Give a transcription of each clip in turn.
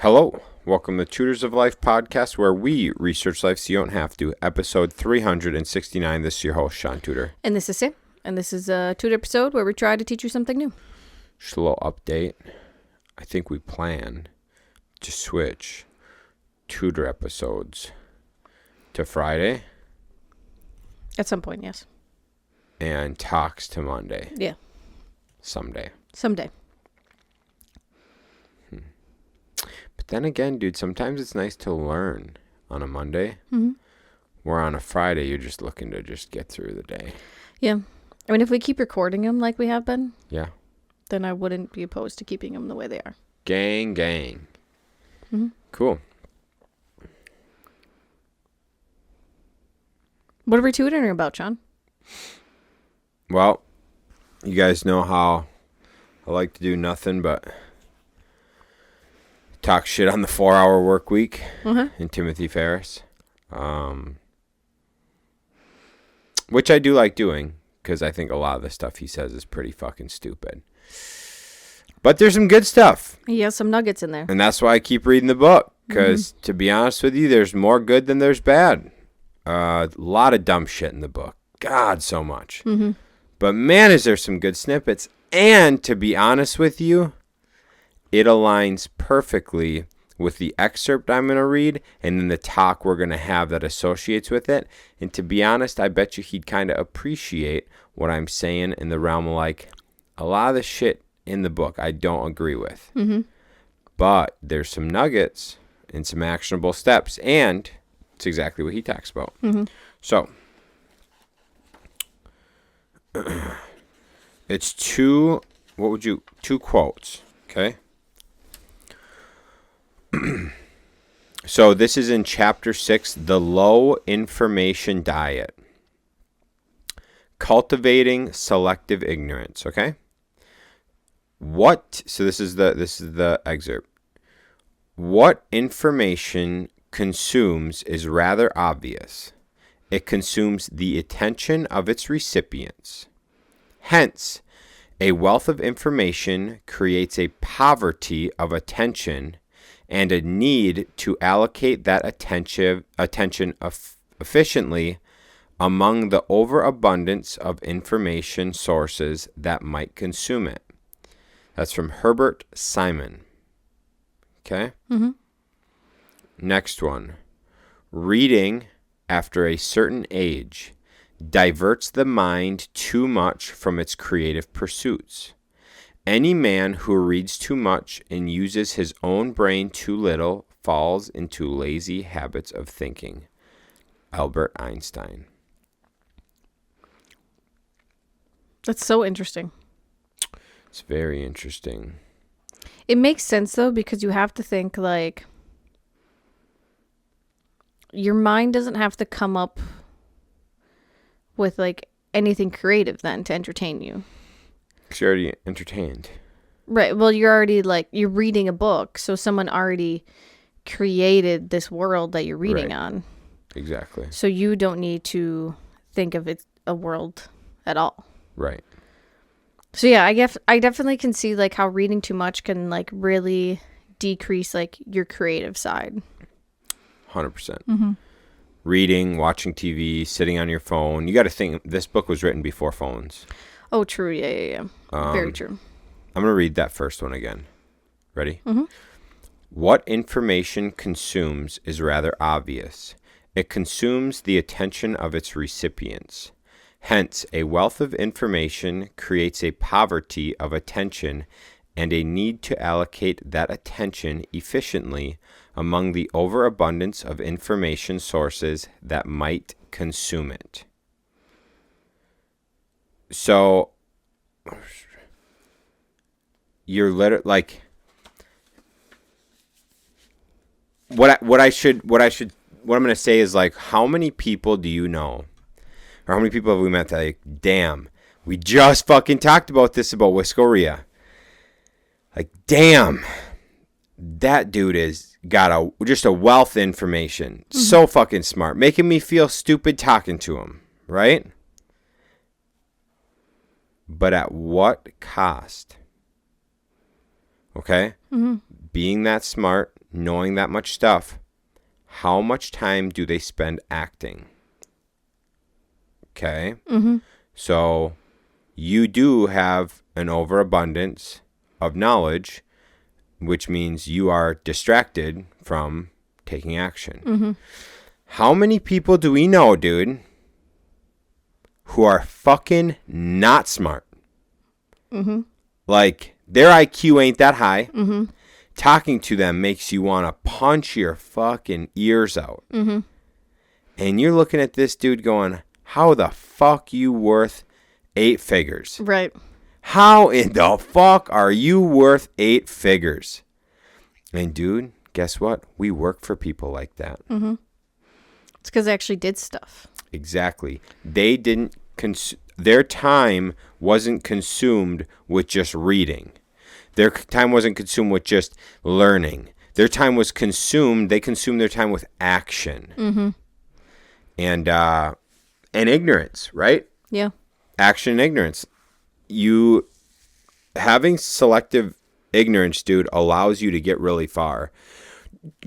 Hello, welcome to Tutors of Life podcast, where we research life so you don't have to. Episode 369. This is your host, Shaun Tutor. And this is Sam. And this is a Tutor episode where we try to teach you something new. Just a little update. I think we plan to switch Tutor episodes to Friday. At some point, yes. And talks to Monday. Yeah. Someday. But then again, dude, sometimes it's nice to learn on a Monday. Mm-hmm. Where on a Friday, you're just looking to just get through the day. Yeah. I mean, if we keep recording them like we have been, yeah, then I wouldn't be opposed to keeping them the way they are. Gang. Mm-hmm. Cool. What are we tutoring about, Shaun? Well, you guys know how I like to do nothing but talk shit on the 4-hour work week and Timothy Ferris. Which I do like doing, because I think a lot of the stuff he says is pretty fucking stupid. But there's some good stuff. He has some nuggets in there. And that's why I keep reading the book, because to be honest with you, there's more good than there's bad. A lot of dumb shit in the book. God, so much. Mm-hmm. But man, is there some good snippets. And to be honest with you, it aligns perfectly with the excerpt I'm going to read and then the talk we're going to have that associates with it. And to be honest, I bet you he'd kind of appreciate what I'm saying in the realm of, like, a lot of the shit in the book I don't agree with. Mm-hmm. But there's some nuggets and some actionable steps, and it's exactly what he talks about. Mm-hmm. So, it's two quotes, okay? So this is in chapter 6, The Low Information Diet. Cultivating Selective Ignorance, okay? So this is the excerpt. What information consumes is rather obvious. It consumes the attention of its recipients. Hence, a wealth of information creates a poverty of attention and a need to allocate that attention efficiently among the overabundance of information sources that might consume it. That's from Herbert Simon. Okay? Mm-hmm. Next one. Reading after a certain age diverts the mind too much from its creative pursuits. Any man who reads too much and uses his own brain too little falls into lazy habits of thinking. Albert Einstein. That's so interesting. It's very interesting. It makes sense, though, because you have to think, like, your mind doesn't have to come up with, like, anything creative then to entertain you. Because you're already entertained. Right. Well, you're already, like, you're reading a book, so someone already created this world that you're reading on. Exactly. So you don't need to think of it a world at all. Right. So yeah, I definitely can see, like, how reading too much can, like, really decrease, like, your creative side. 100%. Mm-hmm. Reading, watching TV, sitting on your phone. You got to think, this book was written before phones. Oh, true. Yeah. Very true. I'm going to read that first one again. Ready? Mm-hmm. What information consumes is rather obvious. It consumes the attention of its recipients. Hence, a wealth of information creates a poverty of attention and a need to allocate that attention efficiently among the overabundance of information sources that might consume it. So, you're literally, like, what I'm going to say is, like, how many people do you know, or how many people have we met that, like, damn, we just fucking talked about this about Wiscoria. Like, damn, that dude is got just a wealth of information. Mm-hmm. So fucking smart, making me feel stupid talking to him, right? But at what cost? Okay? Mm-hmm. Being that smart, knowing that much stuff, how much time do they spend acting? Okay? Mm-hmm. So you do have an overabundance of knowledge, which means you are distracted from taking action. Mm-hmm. How many people do we know, dude, who are fucking not smart? Mm-hmm. Like, their IQ ain't that high. Mm-hmm. Talking to them makes you want to punch your fucking ears out. Mm-hmm. And you're looking at this dude going, how the fuck you worth 8 figures? Right. How in the fuck are you worth 8 figures? And dude, guess what? We work for people like that. Mm-hmm. It's because they actually did stuff. Exactly. They didn't, their time wasn't consumed with just reading. Their time wasn't consumed with just learning. Their time was consumed, they consumed their time with action. Mm-hmm. And ignorance, right? Yeah. Action and ignorance. You having selective ignorance, dude, allows you to get really far.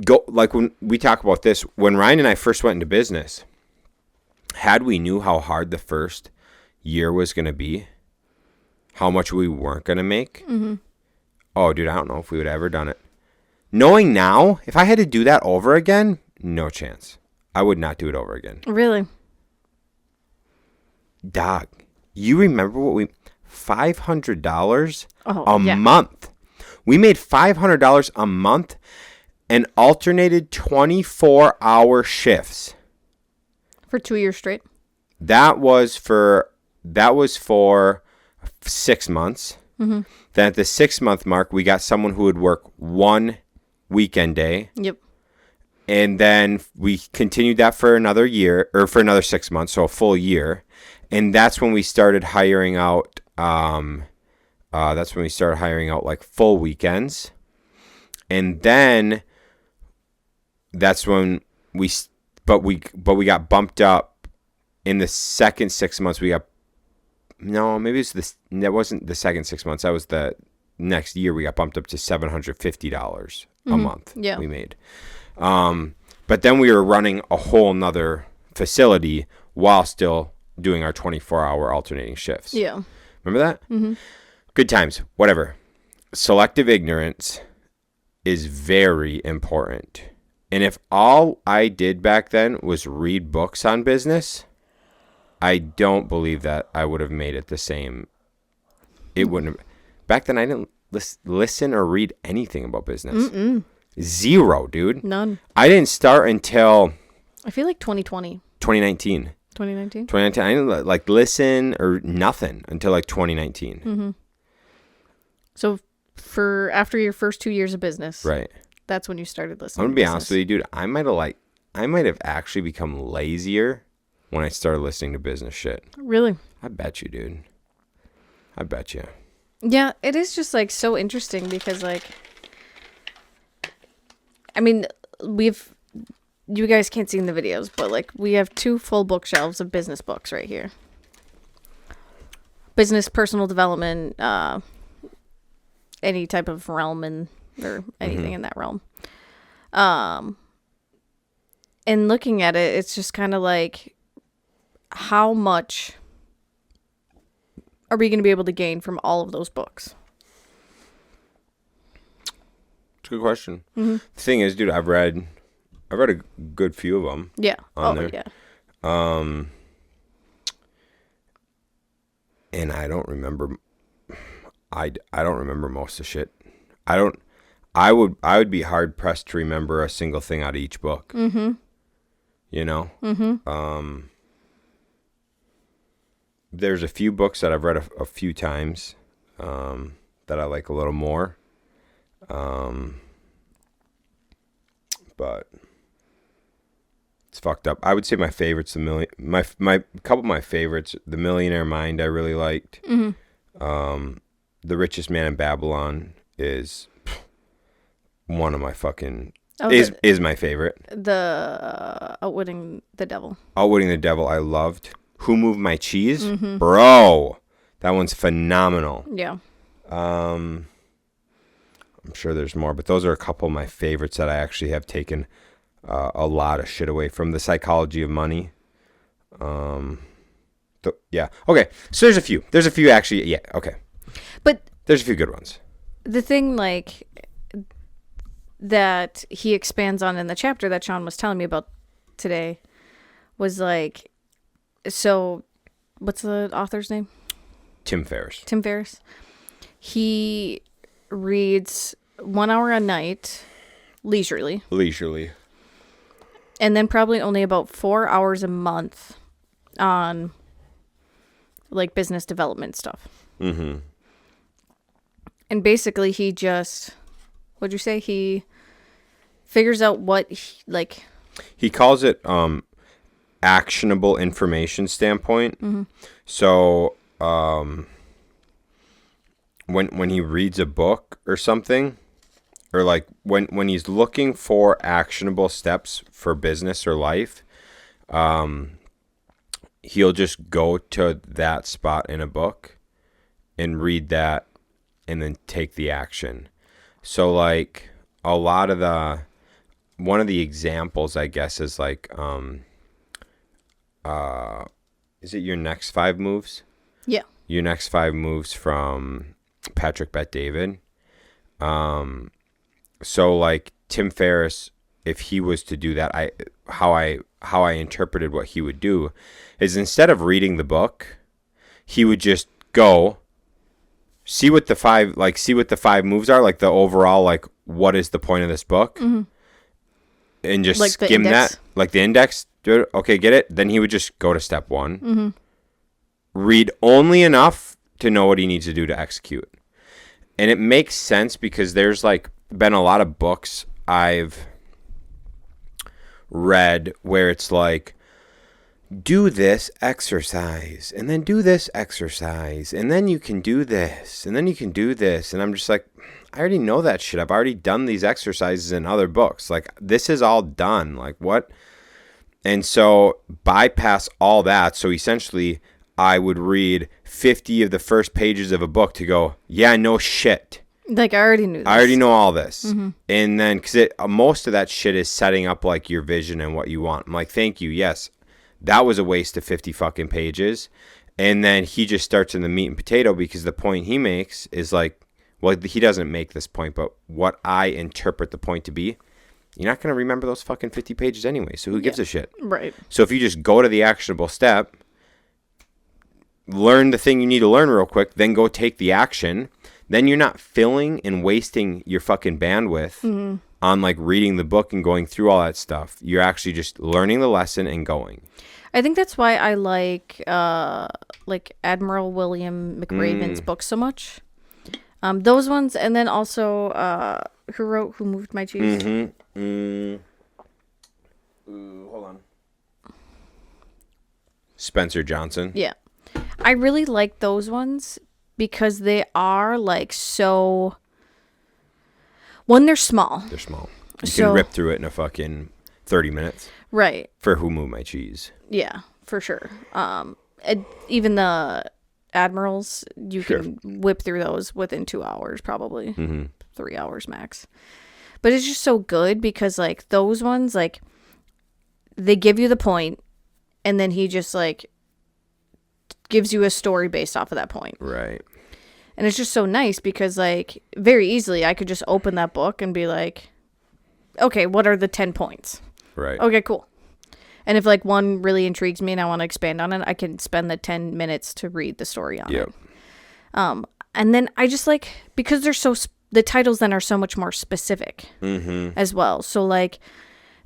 Go like when we talk about this, when Ryan and I first went into business, had we knew how hard the first year was going to be, how much we weren't going to make, oh, dude, I don't know if we would have ever done it. Knowing now, if I had to do that over again, no chance. I would not do it over again. Really? Dog, you remember what we... $500 a month. We made $500 a month and alternated 24-hour shifts. For 2 years straight? That was for 6 months. Mm-hmm. Then at the 6-month mark, we got someone who would work 1 weekend day. Yep. And then we continued that for another year, or for another 6 months, so a full year. And that's when we started hiring out. Like full weekends, and then that's when we got bumped up in the second 6 months. That wasn't the second 6 months. That was the next year. We got bumped up to $750 a month. Yeah, we made. But then we were running a whole nother facility while still doing our 24-hour alternating shifts. Yeah. Remember that? Mm-hmm. Good times. Whatever. Selective ignorance is very important. And if all I did back then was read books on business, I don't believe that I would have made it the same. It wouldn't have. Back then, I didn't listen or read anything about business. Mm-mm. Zero, dude. None. I didn't start until... I feel like 2020. 2019. 2019? 2019. I didn't listen or nothing until 2019. Mm-hmm. So for after your first 2 years of business, right? That's when you started listening. I'm gonna be honest with you, dude. I might have actually become lazier when I started listening to business shit. Really? I bet you, dude. I bet you. Yeah, it is just so interesting because I mean, you guys can't see in the videos, but we have 2 full bookshelves of business books right here. Business, personal development, any type of realm or anything in that realm. And looking at it, it's just kind of how much are we going to be able to gain from all of those books? It's a good question. Mm-hmm. The thing is, dude, I've read a good few of them. Yeah. There. Yeah. And I don't remember. I don't remember most of the shit. I would be hard pressed to remember a single thing out of each book. Mm-hmm. You know. Mm-hmm. There's a few books that I've read a few times that I like a little more. But it's fucked up. I would say my favorites, my couple of my favorites, The Millionaire Mind, I really liked. Mm-hmm. The Richest Man in Babylon is one of my fucking is my favorite. The Outwitting the Devil. Outwitting the Devil, I loved. Who Moved My Cheese, mm-hmm. Bro? That one's phenomenal. Yeah. I'm I'm sure there's more, but those are a couple of my favorites that I actually have taken a lot of shit away from. The Psychology of Money. Yeah. Okay. So there's a few. There's a few actually. Yeah. Okay. But there's a few good ones. The thing like that he expands on in the chapter that Shaun was telling me about today was like, so what's the author's name? Tim Ferriss. Tim Ferriss. He reads 1 hour a night, leisurely. And then probably only about 4 hours a month on like business development stuff. Mm-hmm. And basically he just, what'd you say? He figures out what he calls it actionable information standpoint. Mm-hmm. So when he reads a book or something, or like when he's looking for actionable steps for business or life, he'll just go to that spot in a book and read that and then take the action. So like a lot of one of the examples, I guess, is like, is it Your Next 5 Moves? Yeah. Your Next 5 Moves from Patrick Bet-David. So like Tim Ferriss, if he was to do that, how I interpreted what he would do is instead of reading the book, he would just go see what the five moves are, like the overall, like what is the point of this book, mm-hmm. and just like skim that, like the index. Okay, get it? Then he would just go to step 1, mm-hmm. read only enough to know what he needs to do to execute. And it makes sense because there's like been a lot of books I've read where it's like, do this exercise and then do this exercise and then you can do this and then you can do this. And I'm just like, I already know that shit. I've already done these exercises in other books. Like, this is all done. Like, what? And so bypass all that. So essentially I would read 50 of the first pages of a book to go, yeah, no shit. Like, I already knew this. I already know all this. Mm-hmm. And then, because most of that shit is setting up, like, your vision and what you want. I'm like, thank you, yes. That was a waste of 50 fucking pages. And then he just starts in the meat and potato, because the point he makes is, like, well, he doesn't make this point, but what I interpret the point to be, you're not going to remember those fucking 50 pages anyway, so who gives a shit? Right. So if you just go to the actionable step, learn the thing you need to learn real quick, then go take the action, then you're not filling and wasting your fucking bandwidth mm-hmm. on like reading the book and going through all that stuff. You're actually just learning the lesson and going. I think that's why I like Admiral William McRaven's books so much. Those ones, and then also Who Moved My Cheese? Mm-hmm. Hold on. Spencer Johnson. Yeah. I really like those ones because they are like so... One, they're small. They're small. You can rip through it in a fucking 30 minutes. Right. For Who Moved My Cheese. Yeah, for sure. Even the Admirals, you can whip through those within 2 hours, probably. Mm-hmm. 3 hours max. But it's just so good because, like, those ones, like, they give you the point, and then he just, like, gives you a story based off of that point. Right. And it's just so nice because, like, very easily I could just open that book and be like, okay, what are the 10 points? Right. Okay, cool. And if, like, one really intrigues me and I want to expand on it, I can spend the 10 minutes to read the story on it. And then I just, like, because they're so, the titles then are so much more specific as well. So, like,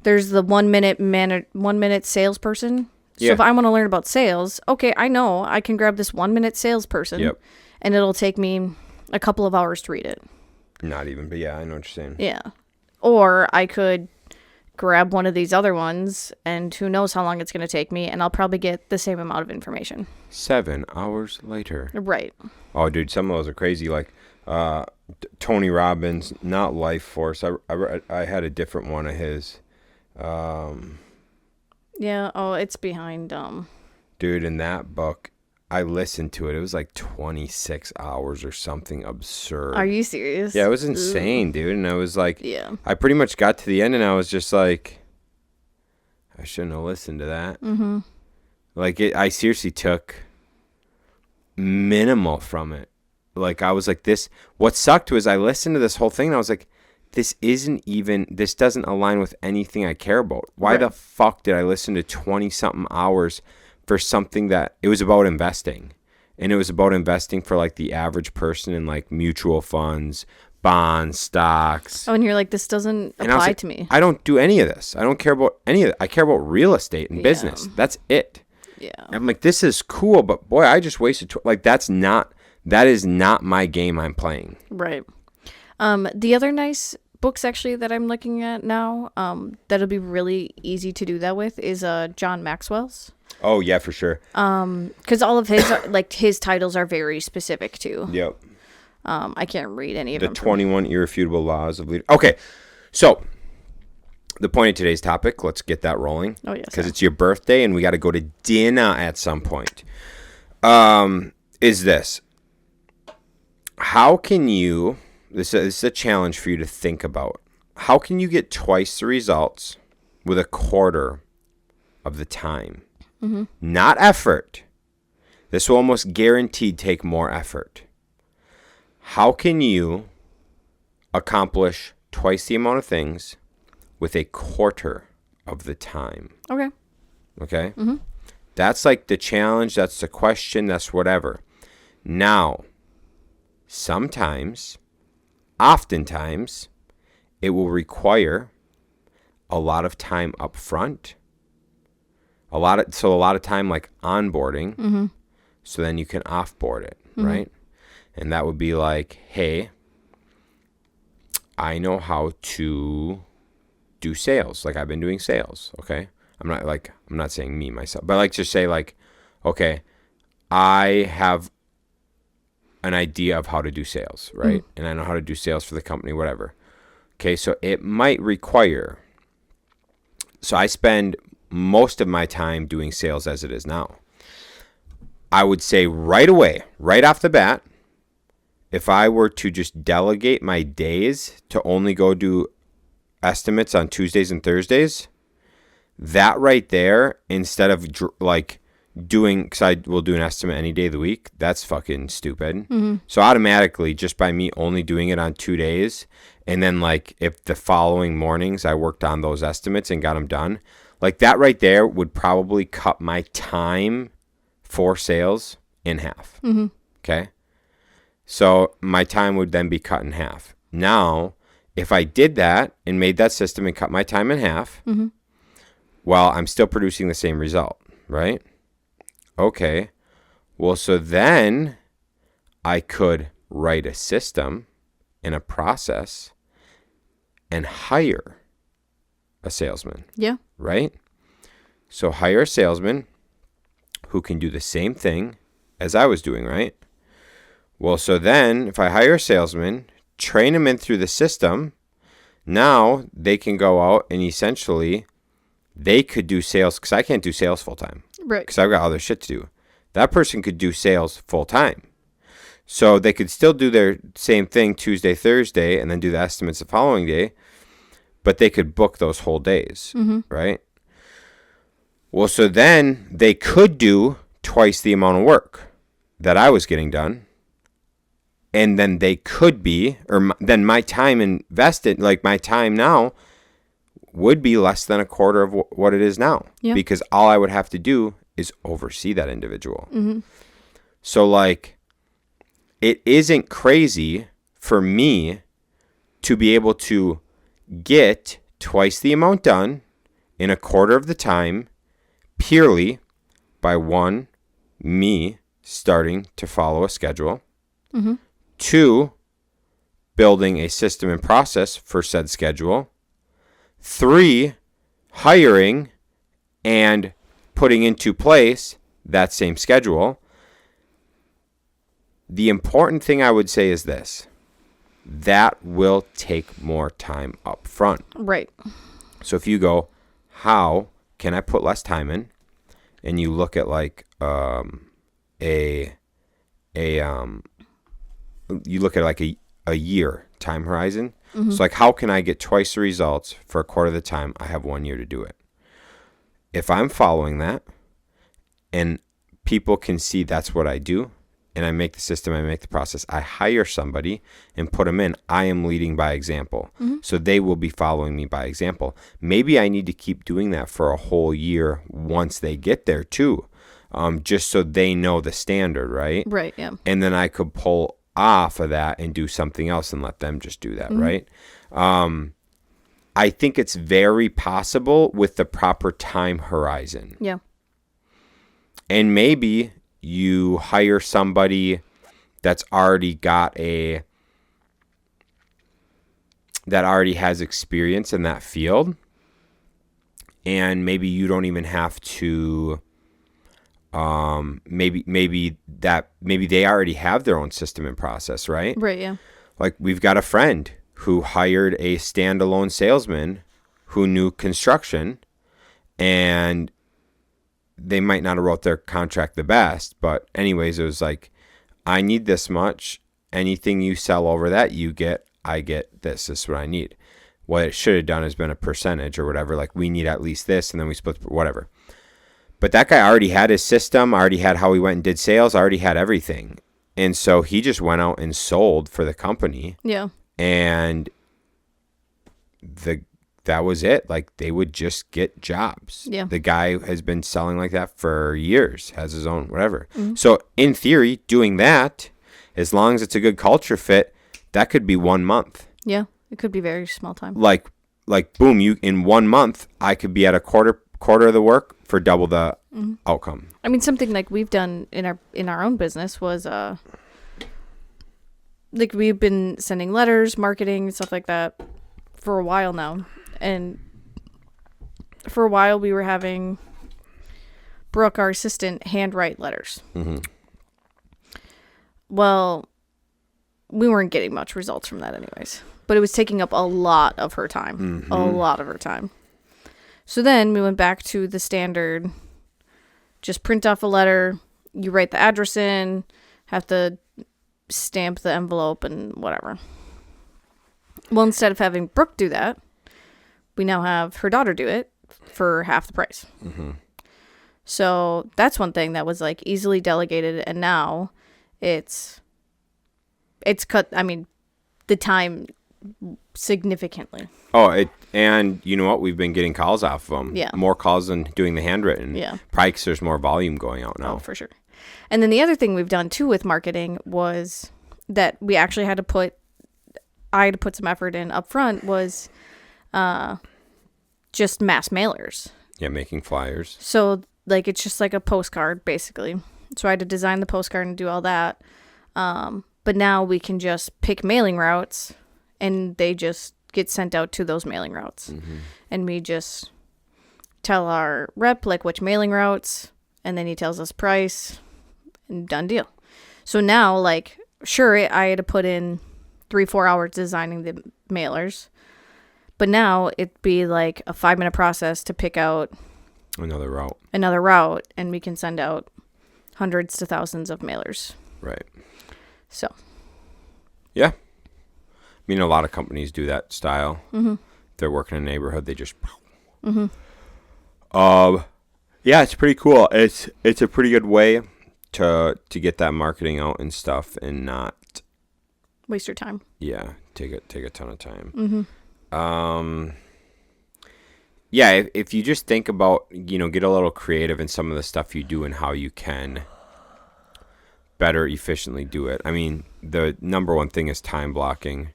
there's the 1 minute salesperson. So if I want to learn about sales, okay, I know I can grab this 1 minute salesperson and it'll take me a couple of hours to read it. Not even, but yeah, I know what you're saying. Yeah. Or I could grab one of these other ones and who knows how long it's going to take me, and I'll probably get the same amount of information. 7 hours later. Right. Oh, dude, some of those are crazy. Like Tony Robbins, not Life Force. I had a different one of his. Yeah. Oh, it's behind. Dude, in that book, I listened to it. It was like 26 hours or something absurd. Are you serious? Yeah, it was insane, dude. And I was like, yeah. I pretty much got to the end and I was just like, I shouldn't have listened to that. Mm-hmm. Like, I seriously took minimal from it. Like, I was like, what sucked was I listened to this whole thing and I was like, this doesn't align with anything I care about. Why the fuck did I listen to 20-something hours for something that it was about investing? And it was about investing for like the average person in like mutual funds, bonds, stocks. Oh, and you're like, this doesn't apply to me. I don't do any of this. I don't care about any of it. I care about real estate and business. That's it. Yeah. I'm like, this is cool, but boy, I just wasted that is not my game I'm playing. Right. The other nice books actually that I'm looking at now, that'll be really easy to do that with is John Maxwell's. Oh yeah, for sure. Because all of his his titles are very specific too. Yep. I can't read any of them. The 21 Irrefutable Laws of Leadership. Okay, so the point of today's topic, let's get that rolling. Oh yes. Because it's your birthday and we got to go to dinner at some point. Is this? How can you? This is a challenge for you to think about. How can you get twice the results with a quarter of the time? Mm-hmm. Not effort. This will almost guaranteed take more effort. How can you accomplish twice the amount of things with a quarter of the time? Okay. Okay? Mm-hmm. That's like the challenge. That's the question. That's whatever. Now, oftentimes, it will require a lot of time up front. A lot of time like onboarding. Mm-hmm. So then you can offboard it, mm-hmm. right? And that would be like, hey, I know how to do sales. Like I've been doing sales, okay? I'm not saying me, myself, but like just say like, okay, I have an idea of how to do sales, right? Mm-hmm. And I know how to do sales for the company, whatever. Okay, so it might require, so I spend most of my time doing sales as it is now. I would say right away, right off the bat, if I were to just delegate my days to only go do estimates on Tuesdays and Thursdays, that right there, instead of like doing, because I will do an estimate any day of the week, that's fucking stupid. Mm-hmm. So automatically, just by me only doing it on 2 days, and then like if the following mornings I worked on those estimates and got them done, like that right there would probably cut my time for sales in half. Mm-hmm. Okay? So my time would then be cut in half. Now, if I did that and made that system and cut my time in half, mm-hmm. well, I'm still producing the same result, right? Okay. Well, so then I could write a system and a process and hire a salesman. Yeah. Right? So hire a salesman who can do the same thing as I was doing, right? Well, so then if I hire a salesman, train them in through the system, now they can go out and essentially they could do sales, because I can't do sales full time. Right. Because I've got other shit to do. That person could do sales full time. So they could still do their same thing Tuesday, Thursday, and then do the estimates the following day, but they could book those whole days, mm-hmm. right? Well, so then they could do twice the amount of work that I was getting done. And then they could be, then my time invested, like my time now, would be less than a quarter of what it is now. Yeah. Because all I would have to do is oversee that individual. Mm-hmm. So, like, it isn't crazy for me to be able to get twice the amount done in a quarter of the time purely by me starting to follow a schedule. Mm-hmm. 2, building a system and process for said schedule. 3, hiring and putting into place that same schedule. The important thing I would say is this. That will take more time up front. Right. So if you go, how can I put less time in? And you look at like a you look at like a year time horizon. Mm-hmm. So like, how can I get twice the results for a quarter of the time? I have 1 year to do it. If I'm following that and people can see that's what I do, and I make the system, I make the process, I hire somebody and put them in, I am leading by example. Mm-hmm. So they will be following me by example. Maybe I need to keep doing that for a whole year once they get there too, just so they know the standard, right? Right, yeah. And then I could pull off of that and do something else and let them just do that, Mm-hmm. right? I think it's very possible with the proper time horizon. Yeah. And maybe you hire somebody that's already has experience in that field, and maybe you don't even have to maybe they already have their own system and process, right? Right, yeah. Like, we've got a friend who hired a standalone salesman who knew construction, and they might not have wrote their contract the best, but anyways, it was like, I need this much. Anything you sell over that, I get this. This is what I need. What it should have done has been a percentage or whatever. Like, we need at least this, and then we split whatever. But that guy already had his system, already had how he went and did sales, already had everything. And so he just went out and sold for the company. Yeah. And that was it. Like, they would just get jobs. Yeah. The guy has been selling like that for years, has his own whatever. Mm-hmm. So in theory, doing that, as long as it's a good culture fit, that could be 1 month. Yeah. It could be very small time. Like boom, you in 1 month, I could be at a quarter of the work for double the outcome. I mean, something like we've done in our own business was like, we've been sending letters, marketing, stuff like that for a while now. And for a while we were having Brooke, our assistant, handwrite letters. Mm-hmm. Well, we weren't getting much results from that anyways. But it was taking up a lot of her time. Mm-hmm. A lot of her time. So then we went back to the standard, just print off a letter, you write the address in, have to stamp the envelope and whatever. Well, instead of having Brooke do that, we now have her daughter do it for half the price. Mm-hmm. So that's one thing that was like easily delegated, and now it's cut, I mean, the time significantly. And you know what? We've been getting calls off of them. Yeah. More calls than doing the handwritten. Yeah. Probably 'cause there's more volume going out now. Oh, for sure. And then the other thing we've done too with marketing was that we actually had to put some effort in up front was just mass mailers. Yeah, making flyers. So like, it's just like a postcard basically. So I had to design the postcard and do all that. But now we can just pick mailing routes and they just get sent out to those mailing routes. Mm-hmm. And we just tell our rep like which mailing routes, and then he tells us price, and done deal. So now, like, sure, I had to put in 3-4 hours designing the mailers, but now it'd be like a 5-minute process to pick out another route, and we can send out hundreds to thousands of mailers. Right. So. Yeah. I mean, a lot of companies do that style. Mm-hmm. If they're working in a neighborhood, they just. Mm-hmm. Yeah, it's pretty cool. It's a pretty good way to get that marketing out and stuff, and not waste your time. Yeah, take a ton of time. Mm-hmm. Yeah, if you just think about, get a little creative in some of the stuff you do and how you can better efficiently do it. I mean, the number one thing is time blocking,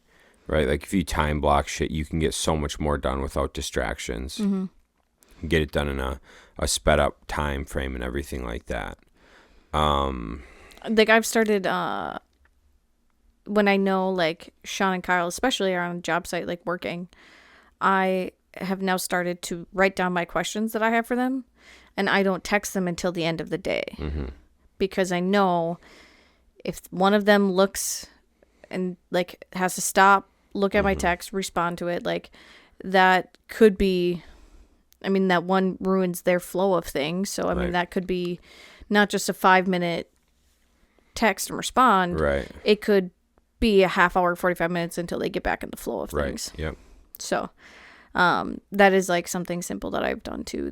right? Like, if you time block shit, you can get so much more done without distractions. Mm-hmm. Get it done in a sped up time frame and everything like that. Like, I've started when I know, like, Shaun and Kyle especially are on a job site, like, working, I have now started to write down my questions that I have for them, and I don't text them until the end of the day. Mm-hmm. Because I know if one of them looks and, like, has to stop, look at my text, respond to it, like, that could be, I mean, that one ruins their flow of things. So, I mean, that could be not just a 5-minute text and respond, right. it could be a half hour, 45 minutes until they get back in the flow of things. Right. Yep. So that is like something simple that I've done too.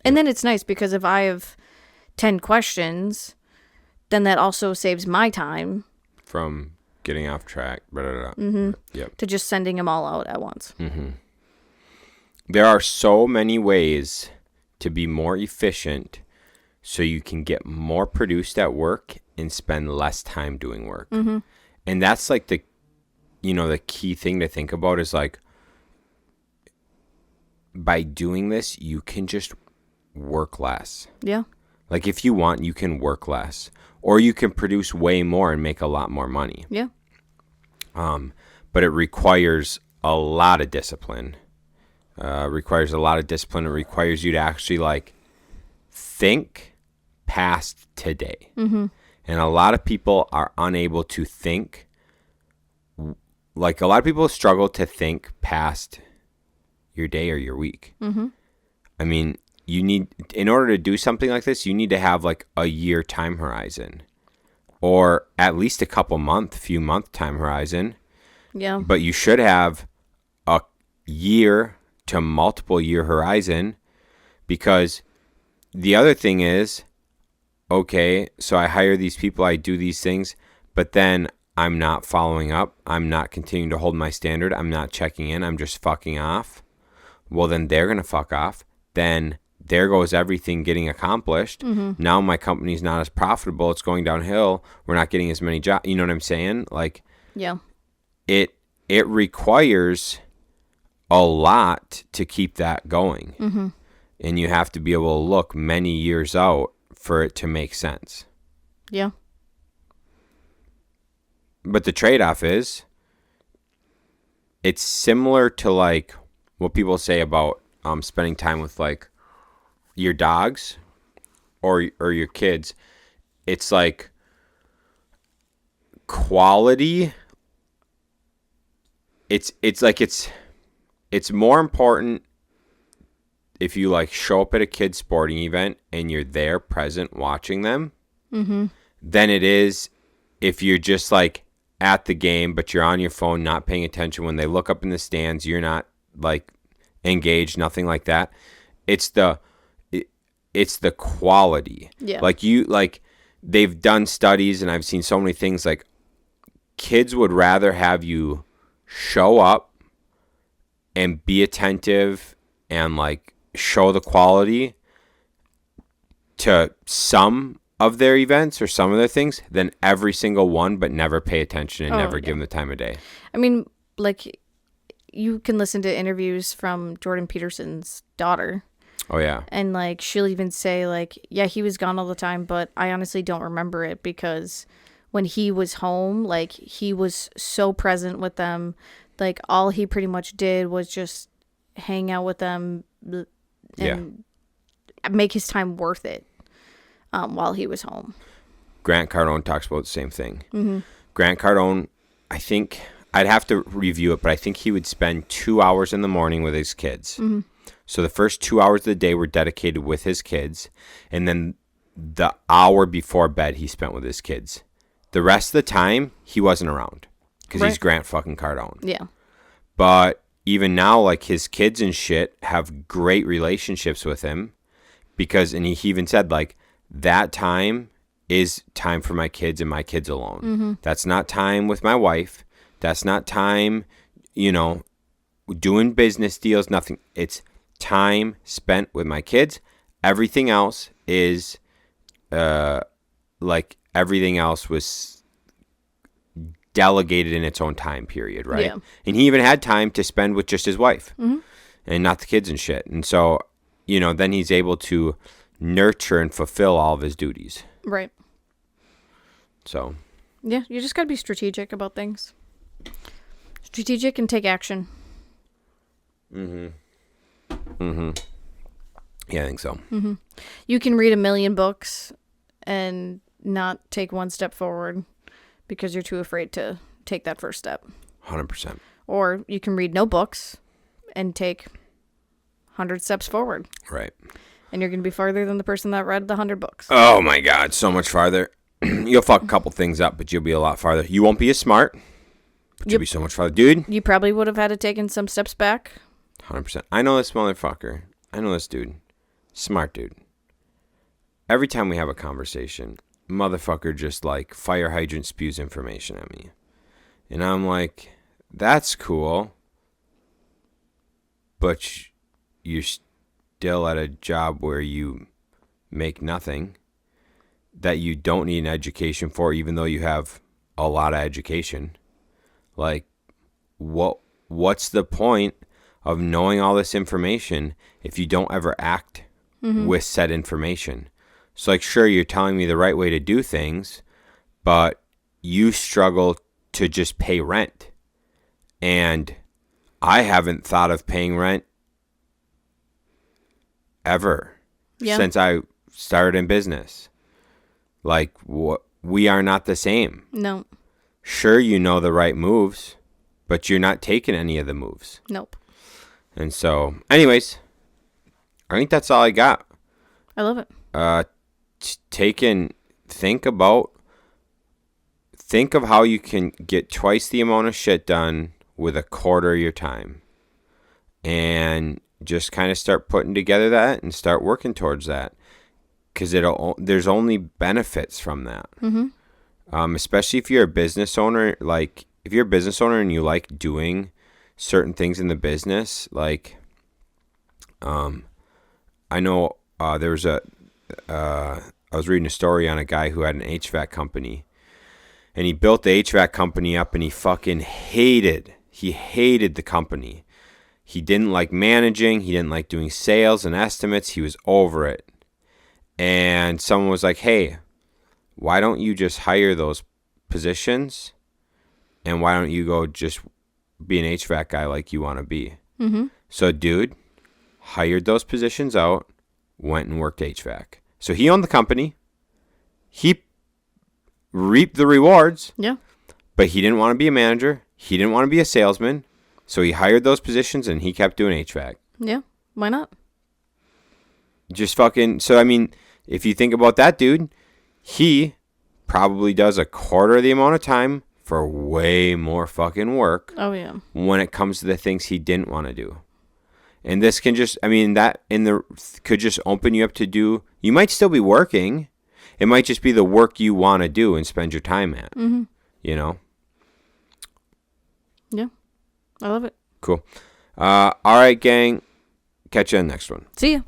And then it's nice because if I have 10 questions, then that also saves my time from getting off track. Yep. to just sending them all out at once. Mm-hmm. There are so many ways to be more efficient so you can get more produced at work and spend less time doing work. Mm-hmm. And that's like the key thing to think about is like, by doing this, you can just work less. Yeah. Like if you want, you can work less, or you can produce way more and make a lot more money. Yeah. But it requires a lot of discipline. It requires you to actually like think past today. Mm-hmm. And a lot of people are unable to think. Like a lot of people struggle to think past your day or your week. Mm-hmm. I mean, in order to do something like this, you need to have like a year time horizon, or at least a few month time horizon. Yeah. But you should have a year to multiple year horizon, because the other thing is, okay, so I hire these people, I do these things, but then I'm not following up. I'm not continuing to hold my standard. I'm not checking in. I'm just fucking off. Well, then they're going to fuck off. Then there goes everything getting accomplished. Mm-hmm. Now my company's not as profitable. It's going downhill. We're not getting as many jobs. You know what I'm saying? Like, yeah, it requires a lot to keep that going. Mm-hmm. And you have to be able to look many years out for it to make sense. Yeah. But the trade-off is, it's similar to like what people say about spending time with like your dogs or your kids. It's like quality. It's more important if you like show up at a kid's sporting event and you're there present watching them, Mm-hmm. than it is if you're just like at the game but you're on your phone not paying attention. When they look up in the stands, you're not like engaged, nothing like that. It's the quality. Yeah. Like they've done studies, and I've seen so many things, like kids would rather have you show up and be attentive and like show the quality to some of their events or some of their things than every single one, but never pay attention and never give them the time of day. I mean, like, you can listen to interviews from Jordan Peterson's daughter. Oh, yeah. And, like, she'll even say, like, yeah, he was gone all the time, but I honestly don't remember it because when he was home, like, he was so present with them. Like, all he pretty much did was just hang out with them and make his time worth it while he was home. Grant Cardone talks about the same thing. Mm-hmm. Grant Cardone, I think, I'd have to review it, but I think he would spend 2 hours in the morning with his kids. Mm-hmm. So the first 2 hours of the day were dedicated with his kids, and then the hour before bed he spent with his kids. The rest of the time, he wasn't around because he's Grant fucking Cardone. Yeah. But even now, like, his kids and shit have great relationships with him because, and he even said, like, that time is time for my kids and my kids alone. Mm-hmm. That's not time with my wife. That's not time, doing business deals, nothing. It's time spent with my kids. Everything else is, everything else was delegated in its own time period, right? Yeah. And he even had time to spend with just his wife Mm-hmm. and not the kids and shit. And so, then he's able to nurture and fulfill all of his duties. Right. So. Yeah, you just got to be strategic about things. Strategic and take action. Mm-hmm. Mm-hmm. Yeah, I think so. Mm-hmm. You can read 1,000,000 books and not take one step forward because you're too afraid to take that first step. 100%. Or you can read no books and take 100 steps forward. Right. And you're going to be farther than the person that read the 100 books. Oh, my God. So much farther. You'll fuck a couple things up, but you'll be a lot farther. You won't be as smart, but you'll be so much farther. Dude. You probably would have had to taken some steps back. 100%. I know this motherfucker. I know this dude. Smart dude. Every time we have a conversation, motherfucker just like fire hydrant spews information at me. And I'm like, that's cool. But you're still at a job where you make nothing, that you don't need an education for, even though you have a lot of education. Like, what's the point of knowing all this information if you don't ever act with said information? So, like, sure, you're telling me the right way to do things, but you struggle to just pay rent. And I haven't thought of paying rent ever since I started in business. Like, we are not the same. No. Sure, you know the right moves, but you're not taking any of the moves. Nope. And so, anyways, I think that's all I got. I love it. Think of how you can get twice the amount of shit done with a quarter of your time. And just kind of start putting together that and start working towards that. Because there's only benefits from that. Especially if you're a business owner. Like, if you're a business owner and you like doing certain things in the business, like, I know I was reading a story on a guy who had an HVAC company. And he built the HVAC company up and he fucking hated the company. He didn't like managing. He didn't like doing sales and estimates. He was over it. And someone was like, hey, why don't you just hire those positions? And why don't you go just be an HVAC guy like you want to be? So dude hired those positions out, went and worked HVAC. So he owned the company. He reaped the rewards. Yeah. But he didn't want to be a manager. He didn't want to be a salesman. So he hired those positions and he kept doing HVAC. Yeah. Why not? Just fucking... So, I mean, if you think about that dude, he probably does a quarter of the amount of time for way more fucking work. Oh, yeah. When it comes to the things he didn't want to do. And this can just... I mean, could just open you up to do... You might still be working. It might just be the work you want to do and spend your time at. You know? Yeah. I love it. Cool. All right, gang. Catch you on the next one. See ya.